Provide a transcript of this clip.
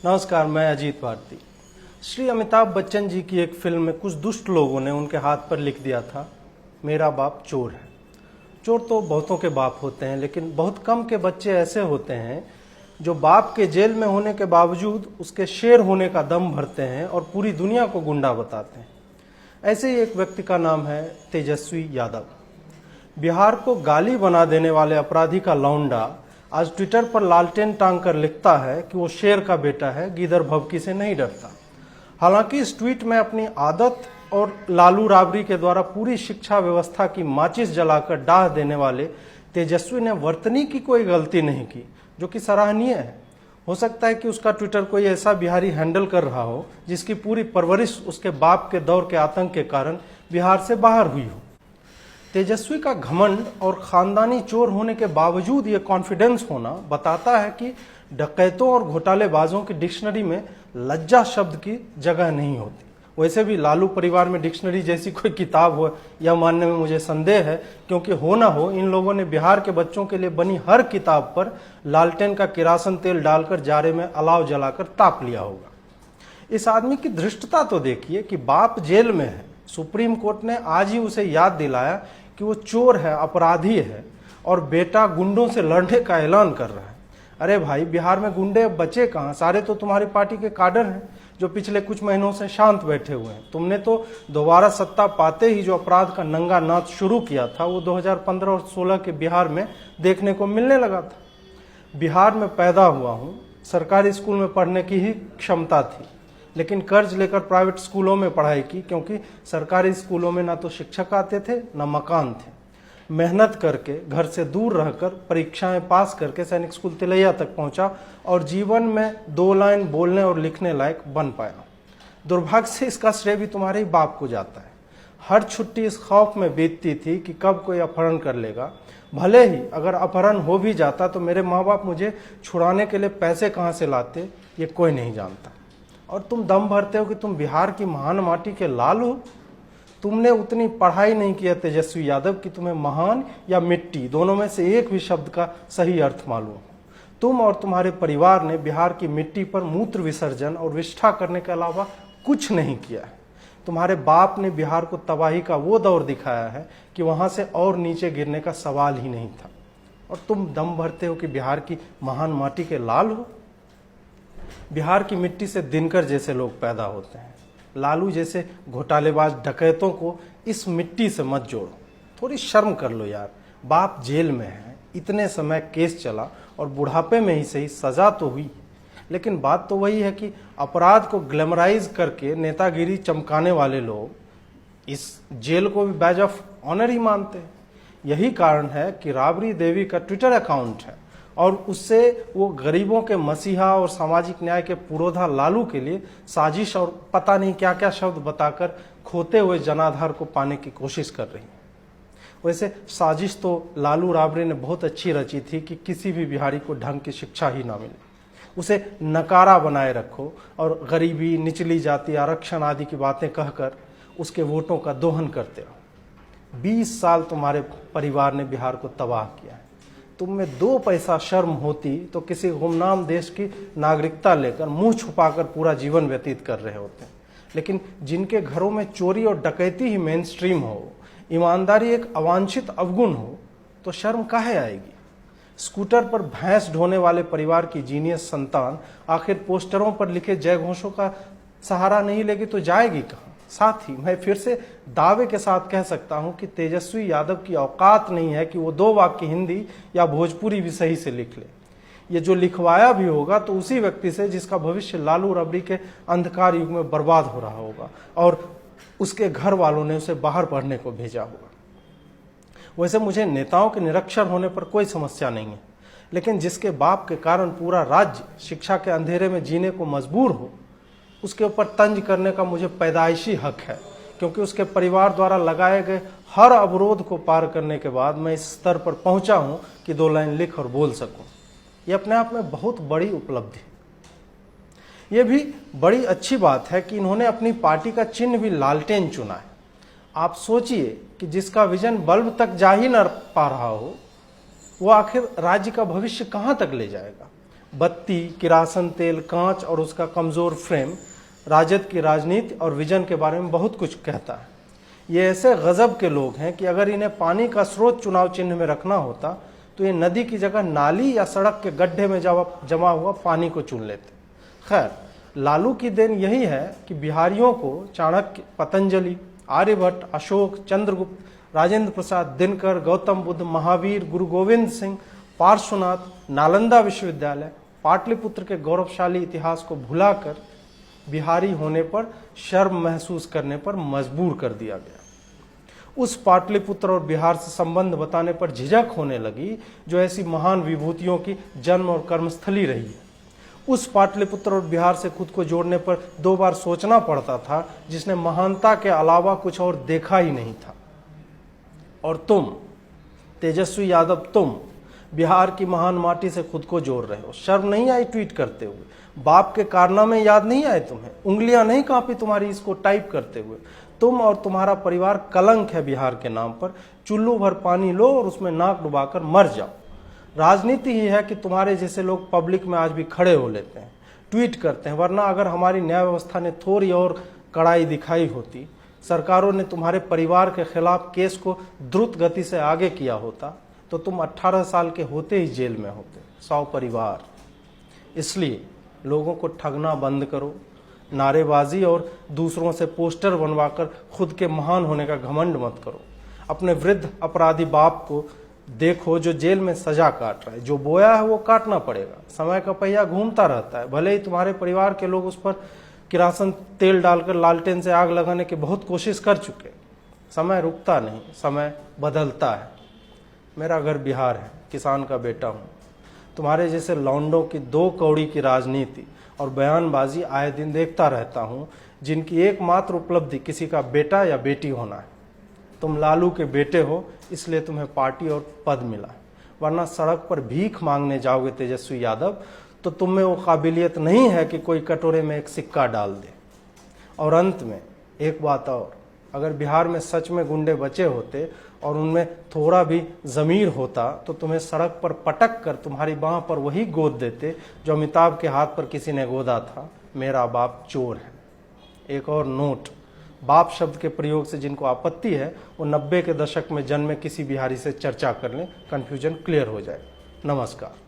नमस्कार, मैं अजीत भारती। श्री अमिताभ बच्चन जी की एक फिल्म में कुछ दुष्ट लोगों ने उनके हाथ पर लिख दिया था, मेरा बाप चोर है। चोर तो बहुतों के बाप होते हैं, लेकिन बहुत कम के बच्चे ऐसे होते हैं जो बाप के जेल में होने के बावजूद उसके शेर होने का दम भरते हैं और पूरी दुनिया को गुंडा बताते हैं। ऐसे ही एक व्यक्ति का नाम है तेजस्वी यादव। बिहार को गाली बना देने वाले अपराधी का लौंडा आज ट्विटर पर लालटेन टांग कर लिखता है कि वो शेर का बेटा है, गीदड़ भभकी से नहीं डरता। हालांकि इस ट्वीट में अपनी आदत और लालू राबड़ी के द्वारा पूरी शिक्षा व्यवस्था की माचिस जलाकर डाह देने वाले तेजस्वी ने वर्तनी की कोई गलती नहीं की, जो कि सराहनीय है। हो सकता है कि उसका ट्विटर कोई ऐसा बिहारी हैंडल कर रहा हो जिसकी पूरी परवरिश उसके बाप के दौर के आतंक के कारण बिहार से बाहर हुई हो। तेजस्वी का घमंड और खानदानी चोर होने के बावजूद ये कॉन्फिडेंस होना बताता है कि डकैतों और घोटालेबाजों की डिक्शनरी में लज्जा शब्द की जगह नहीं होती। वैसे भी लालू परिवार में डिक्शनरी जैसी कोई किताब हो यह मानने में मुझे संदेह है, क्योंकि हो ना हो इन लोगों ने बिहार के बच्चों के लिए बनी हर किताब पर लालटेन का किरासन तेल डालकर जारे में अलाव जलाकर ताप लिया होगा। इस आदमी की धृष्टता तो देखिए कि बाप जेल में है, सुप्रीम कोर्ट ने आज ही उसे याद दिलाया कि वो चोर है, अपराधी है, और बेटा गुंडों से लड़ने का ऐलान कर रहा है। अरे भाई, बिहार में गुंडे बचे कहाँ? सारे तो तुम्हारी पार्टी के काडर हैं जो पिछले कुछ महीनों से शांत बैठे हुए हैं। तुमने तो दोबारा सत्ता पाते ही जो अपराध का नंगा नाच शुरू किया था वो 2015 और 16 के बिहार में देखने को मिलने लगा था। बिहार में पैदा हुआ हूँ, सरकारी स्कूल में पढ़ने की ही क्षमता थी, लेकिन कर्ज लेकर प्राइवेट स्कूलों में पढ़ाई की, क्योंकि सरकारी स्कूलों में ना तो शिक्षक आते थे ना मकान थे। मेहनत करके घर से दूर रहकर परीक्षाएं पास करके सैनिक स्कूल तिलैया तक पहुंचा और जीवन में 2 लाइन बोलने और लिखने लायक बन पाया। दुर्भाग्य से इसका श्रेय भी तुम्हारे ही बाप को जाता है। हर छुट्टी इस खौफ में बीतती थी कि कब कोई अपहरण कर लेगा। भले ही अगर अपहरण हो भी जाता तो मेरे माँ बाप मुझे छुड़ाने के लिए पैसे कहाँ से लाते ये कोई नहीं जानता। और तुम दम भरते हो कि तुम बिहार की महान माटी के लाल हो। तुमने उतनी पढ़ाई नहीं किया तेजस्वी यादव कि तुम्हें महान या मिट्टी दोनों में से एक भी शब्द का सही अर्थ मालूम हो। तुम और तुम्हारे परिवार ने बिहार की मिट्टी पर मूत्र विसर्जन और विष्ठा करने के अलावा कुछ नहीं किया है। तुम्हारे बाप ने बिहार को तबाही का वो दौर दिखाया है कि वहां से और नीचे गिरने का सवाल ही नहीं था। और तुम दम भरते हो कि बिहार की महान माटी के लाल हो। बिहार की मिट्टी से दिनकर जैसे लोग पैदा होते हैं। लालू जैसे घोटालेबाज डकैतों को इस मिट्टी से मत जोड़ो। थोड़ी शर्म कर लो यार। बाप जेल में है, इतने समय केस चला और बुढ़ापे में ही सही सजा तो हुई, लेकिन बात तो वही है कि अपराध को ग्लैमराइज करके नेतागिरी चमकाने वाले लोग इस जेल को भी बैज ऑफ ऑनर ही मानते हैं। यही कारण है कि राबड़ी देवी का ट्विटर अकाउंट है और उससे वो गरीबों के मसीहा और सामाजिक न्याय के पुरोधा लालू के लिए साजिश और पता नहीं क्या क्या शब्द बताकर खोते हुए जनाधार को पाने की कोशिश कर रही है। वैसे साजिश तो लालू राबड़ी ने बहुत अच्छी रची थी कि किसी भी बिहारी को ढंग की शिक्षा ही ना मिले, उसे नकारा बनाए रखो और गरीबी, निचली जाति, आरक्षण आदि की बातें कहकर उसके वोटों का दोहन करते रहो। 20 साल तुम्हारे परिवार ने बिहार को तबाह किया है। तुम में 2 पैसा शर्म होती तो किसी गुमनाम देश की नागरिकता लेकर मुंह छुपाकर पूरा जीवन व्यतीत कर रहे होते। लेकिन जिनके घरों में चोरी और डकैती ही मेन स्ट्रीम हो, ईमानदारी एक अवांछित अवगुण हो, तो शर्म काहे आएगी? स्कूटर पर भैंस ढोने वाले परिवार की जीनियस संतान आखिर पोस्टरों पर लिखे जय घोषों का सहारा नहीं लेगी तो जाएगी कहाँ? साथ ही मैं फिर से दावे के साथ कह सकता हूं कि तेजस्वी यादव की औकात नहीं है कि वो 2 वाक्य हिंदी या भोजपुरी भी सही से लिख ले। ये जो लिखवाया भी होगा तो उसी व्यक्ति से जिसका भविष्य लालू राबड़ी के अंधकार युग में बर्बाद हो रहा होगा और उसके घर वालों ने उसे बाहर पढ़ने को भेजा होगा। वैसे मुझे नेताओं के निरक्षर होने पर कोई समस्या नहीं है, लेकिन जिसके बाप के कारण पूरा राज्य शिक्षा के अंधेरे में जीने को मजबूर हो, उसके ऊपर तंज करने का मुझे पैदाइशी हक है, क्योंकि उसके परिवार द्वारा लगाए गए हर अवरोध को पार करने के बाद मैं इस स्तर पर पहुंचा हूं कि 2 लाइन लिख और बोल सकूं। यह अपने आप में बहुत बड़ी उपलब्धि। यह भी बड़ी अच्छी बात है कि इन्होंने अपनी पार्टी का चिन्ह भी लालटेन चुना है। आप सोचिए कि जिसका विजन बल्ब तक जा ही न पा रहा हो, वो आखिर राज्य का भविष्य कहां तक ले जाएगा? बत्ती, किरासन तेल, कांच और उसका कमज़ोर फ्रेम राजद की राजनीति और विजन के बारे में बहुत कुछ कहता है। ये ऐसे गजब के लोग हैं कि अगर इन्हें पानी का स्रोत चुनाव चिन्ह में रखना होता तो ये नदी की जगह नाली या सड़क के गड्ढे में जमा हुआ पानी को चुन लेते। खैर, लालू की देन यही है कि बिहारियों को चाणक्य, पतंजलि, आर्यभट्ट, अशोक, चंद्रगुप्त, राजेंद्र प्रसाद, दिनकर, गौतम बुद्ध, महावीर, गुरु गोविंद सिंह, पार्श्वनाथ, नालंदा विश्वविद्यालय, पाटलिपुत्र के गौरवशाली इतिहास को भुलाकर बिहारी होने पर शर्म महसूस करने पर मजबूर कर दिया गया। उस पाटलिपुत्र और बिहार से संबंध बताने पर झिझक होने लगी जो ऐसी महान विभूतियों की जन्म और कर्मस्थली रही है। उस पाटलिपुत्र और बिहार से खुद को जोड़ने पर 2 बार सोचना पड़ता था जिसने महानता के अलावा कुछ और देखा ही नहीं था। और तुम तेजस्वी यादव, तुम बिहार की महान माटी से खुद को जोड़ रहे हो। शर्म नहीं आई ट्वीट करते हुए? बाप के कारनामे याद नहीं आए तुम्हें? उंगलियां नहीं कांपी तुम्हारी इसको टाइप करते हुए? तुम और तुम्हारा परिवार कलंक है बिहार के नाम पर। चुल्लू भर पानी लो और उसमें नाक डुबाकर मर जाओ। राजनीति ही है कि तुम्हारे जैसे लोग पब्लिक में आज भी खड़े हो लेते हैं, ट्वीट करते हैं। वरना अगर हमारी न्याय व्यवस्था ने थोड़ी और कड़ाई दिखाई होती, सरकारों ने तुम्हारे परिवार के खिलाफ केस को द्रुत गति से आगे किया होता, तो तुम 18 साल के होते ही जेल में होते। 100 परिवार। इसलिए लोगों को ठगना बंद करो, नारेबाजी और दूसरों से पोस्टर बनवाकर खुद के महान होने का घमंड मत करो। अपने वृद्ध अपराधी बाप को देखो जो जेल में सजा काट रहा है। जो बोया है वो काटना पड़ेगा। समय का पहिया घूमता रहता है। भले ही तुम्हारे परिवार के लोग उस पर किरासन तेल डालकर लालटेन से आग लगाने की बहुत कोशिश कर चुके। समय रुकता नहीं, समय बदलता है। मेरा घर बिहार है, किसान का बेटा हूँ। तुम्हारे जैसे लौंडों की 2 कौड़ी की राजनीति और बयानबाजी आए दिन देखता रहता हूँ, जिनकी एकमात्र उपलब्धि किसी का बेटा या बेटी होना है। तुम लालू के बेटे हो, इसलिए तुम्हें पार्टी और पद मिला है। वरना सड़क पर भीख मांगने जाओगे तेजस्वी यादव तो तुम में वो काबिलियत नहीं है कि कोई कटोरे में एक सिक्का डाल दे। और अंत में एक बात और, अगर बिहार में सच में गुंडे बचे होते और उनमें थोड़ा भी ज़मीर होता तो तुम्हें सड़क पर पटक कर तुम्हारी बाह पर वही गोद देते जो अमिताभ के हाथ पर किसी ने गोदा था, मेरा बाप चोर है। एक और नोट, बाप शब्द के प्रयोग से जिनको आपत्ति है वो 90 के दशक में जन्मे किसी बिहारी से चर्चा कर लें, कन्फ्यूजन क्लियर हो जाए। नमस्कार।